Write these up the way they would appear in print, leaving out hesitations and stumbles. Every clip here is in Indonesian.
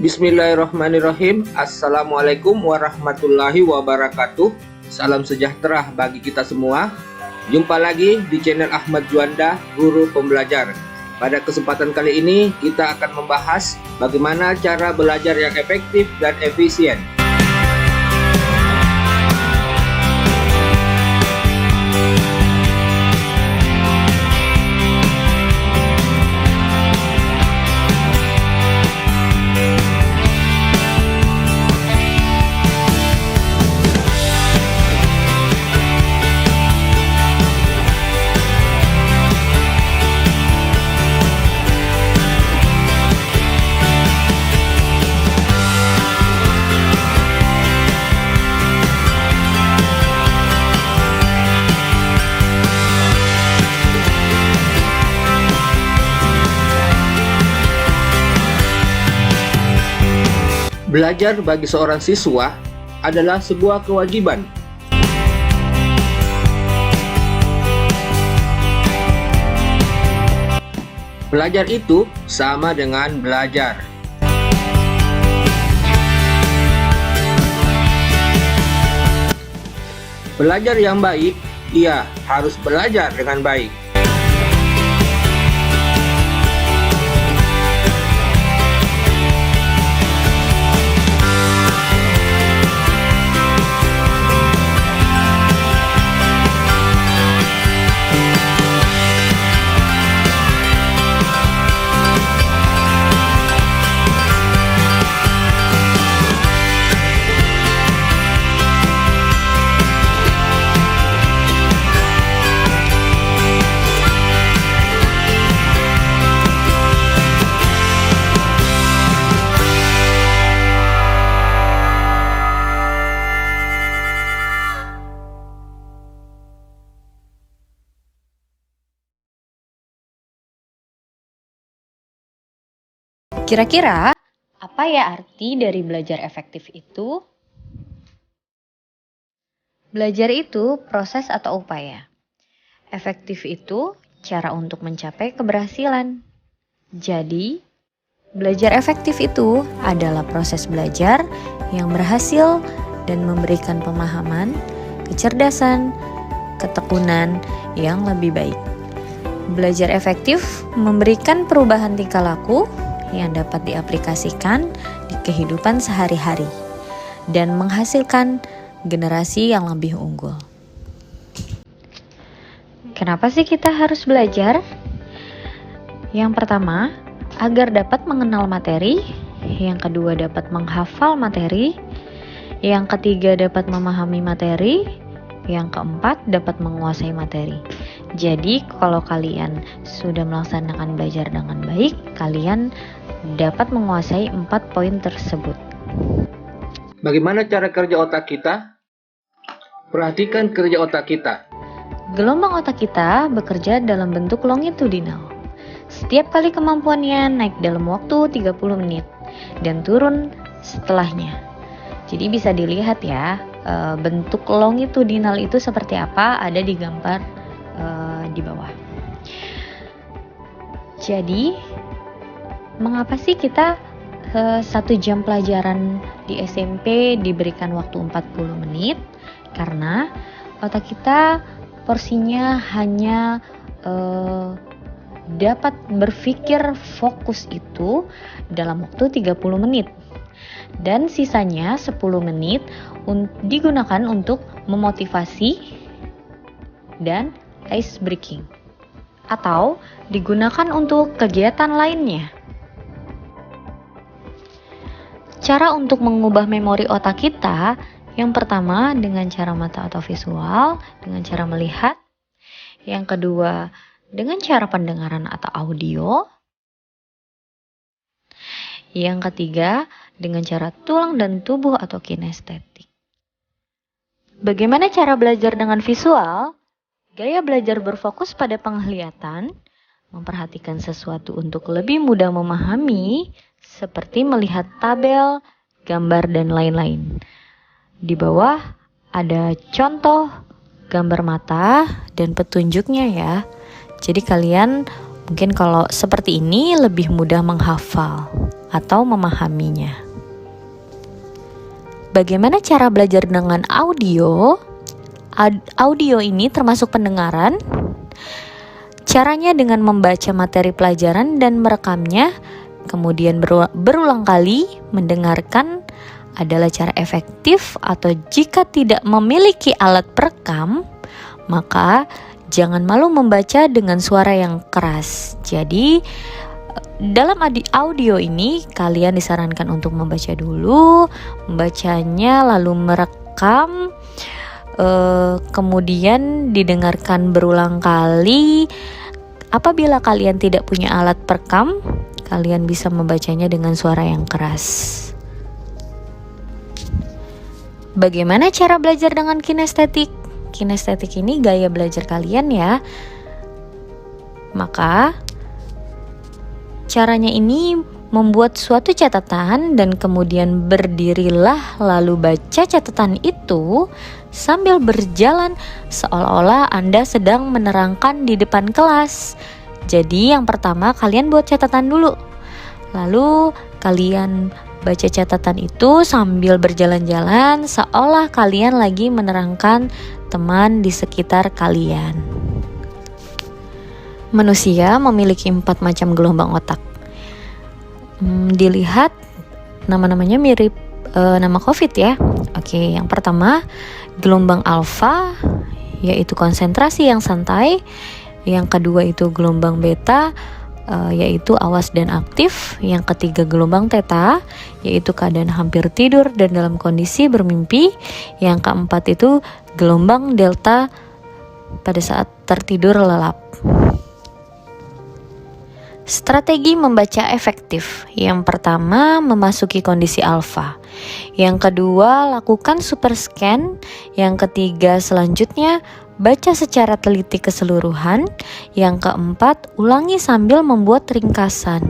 Bismillahirrahmanirrahim. Assalamualaikum warahmatullahi wabarakatuh. Salam sejahtera bagi kita semua. Jumpa lagi di channel Ahmad Juanda, Guru Pembelajar. Pada kesempatan kali ini kita akan membahas bagaimana cara belajar yang efektif dan efisien. Belajar bagi seorang siswa adalah sebuah kewajiban. Belajar itu sama dengan belajar. Belajar yang baik, ia harus belajar dengan baik. Kira-kira apa ya arti dari belajar efektif itu? Belajar itu proses atau upaya. Efektif itu cara untuk mencapai keberhasilan. Jadi, belajar efektif itu adalah proses belajar yang berhasil dan memberikan pemahaman, kecerdasan, ketekunan yang lebih baik. Belajar efektif memberikan perubahan tingkah laku yang dapat diaplikasikan di kehidupan sehari-hari dan menghasilkan generasi yang lebih unggul. Kenapa sih kita harus belajar? Yang pertama, agar dapat mengenal materi. Yang kedua, dapat menghafal materi. Yang ketiga, dapat memahami materi. Yang keempat, dapat menguasai materi. Jadi, kalau kalian sudah melaksanakan belajar dengan baik, kalian dapat menguasai 4 poin tersebut. Bagaimana cara kerja otak kita? Perhatikan kerja otak kita. Gelombang otak kita bekerja dalam bentuk longitudinal. Setiap kali kemampuannya naik dalam waktu 30 menit dan turun setelahnya. Jadi bisa dilihat ya, bentuk longitudinal itu seperti apa, ada di gambar di bawah. Jadi, mengapa sih kita 1 jam pelajaran di SMP diberikan waktu 40 menit? Karena otak kita porsinya hanya dapat berpikir fokus itu dalam waktu 30 menit. Dan sisanya 10 menit digunakan untuk memotivasi dan ice breaking, atau digunakan untuk kegiatan lainnya. Cara untuk mengubah memori otak kita, yang pertama dengan cara mata atau visual, dengan cara melihat. Yang kedua dengan cara pendengaran atau audio. Yang ketiga dengan cara tulang dan tubuh atau kinestetik. Bagaimana cara belajar dengan visual? Gaya belajar berfokus pada penglihatan, memperhatikan sesuatu untuk lebih mudah memahami, seperti melihat tabel, gambar, dan lain-lain. Di bawah ada contoh gambar mata dan petunjuknya ya. Jadi kalian mungkin kalau seperti ini lebih mudah menghafal atau memahaminya. Bagaimana cara belajar dengan audio? Audio ini termasuk pendengaran. Caranya dengan membaca materi pelajaran dan merekamnya, kemudian berulang kali mendengarkan adalah cara efektif, atau jika tidak memiliki alat perekam, maka jangan malu membaca dengan suara yang keras. Jadi dalam audio ini kalian disarankan untuk membaca dulu, membacanya lalu merekam, kemudian didengarkan berulang kali. Apabila kalian tidak punya alat perekam, kalian bisa membacanya dengan suara yang keras. Bagaimana cara belajar dengan kinestetik? Kinestetik ini gaya belajar kalian ya. Maka caranya ini membuat suatu catatan dan kemudian berdirilah lalu baca catatan itu sambil berjalan seolah-olah Anda sedang menerangkan di depan kelas. Jadi yang pertama kalian buat catatan dulu. Lalu kalian baca catatan itu sambil berjalan-jalan seolah kalian lagi menerangkan teman di sekitar kalian. Manusia memiliki 4 macam gelombang otak. Dilihat nama-namanya mirip nama COVID ya. Oke, yang pertama gelombang alfa, yaitu konsentrasi yang santai. Yang kedua itu gelombang beta, yaitu awas dan aktif. Yang ketiga gelombang theta, yaitu keadaan hampir tidur dan dalam kondisi bermimpi. Yang keempat itu gelombang delta, pada saat tertidur lelap. Strategi membaca efektif. Yang pertama, memasuki kondisi alfa. Yang kedua, lakukan super scan. Yang ketiga, selanjutnya baca secara teliti keseluruhan. Yang keempat, ulangi sambil membuat ringkasan.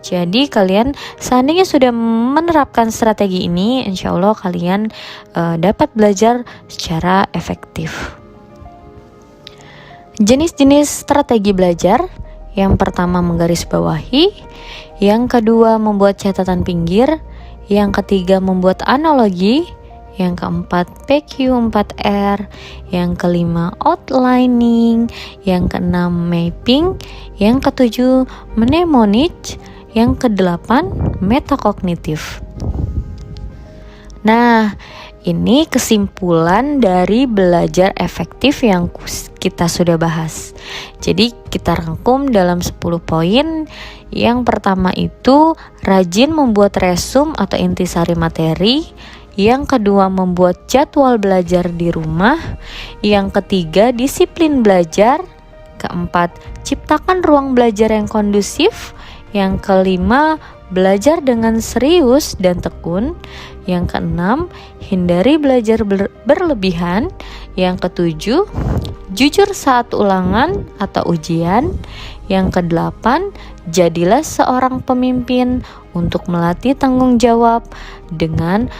Jadi kalian seandainya sudah menerapkan strategi ini, insya Allah kalian dapat belajar secara efektif. Jenis-jenis strategi belajar. Yang pertama menggarisbawahi, yang kedua membuat catatan pinggir, yang ketiga membuat analogi, yang keempat PQ4R, yang kelima outlining, yang keenam mapping, yang ketujuh mnemonic, yang kedelapan metakognitif. Nah, ini kesimpulan dari belajar efektif yang kita sudah bahas. Jadi kita rangkum dalam 10 poin. Yang pertama itu rajin membuat resume atau intisari materi. Yang kedua membuat jadwal belajar di rumah. Yang ketiga disiplin belajar. Keempat ciptakan ruang belajar yang kondusif. Yang kelima belajar dengan serius dan tekun. Yang keenam, hindari belajar berlebihan. Yang ketujuh, jujur saat ulangan atau ujian. Yang kedelapan, jadilah seorang pemimpin untuk melatih tanggung jawab dengan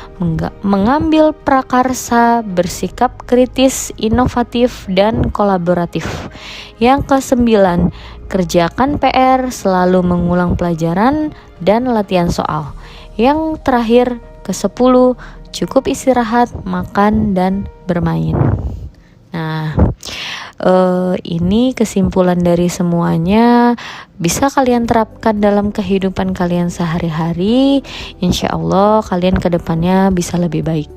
mengambil prakarsa, bersikap kritis, inovatif, dan kolaboratif. Yang kesembilan, kerjakan PR, selalu mengulang pelajaran dan latihan soal. Yang terakhir, ke-10, cukup istirahat, makan, dan bermain. Nah, ini kesimpulan dari semuanya. Bisa kalian terapkan dalam kehidupan kalian sehari-hari. Insya Allah kalian ke depannya bisa lebih baik.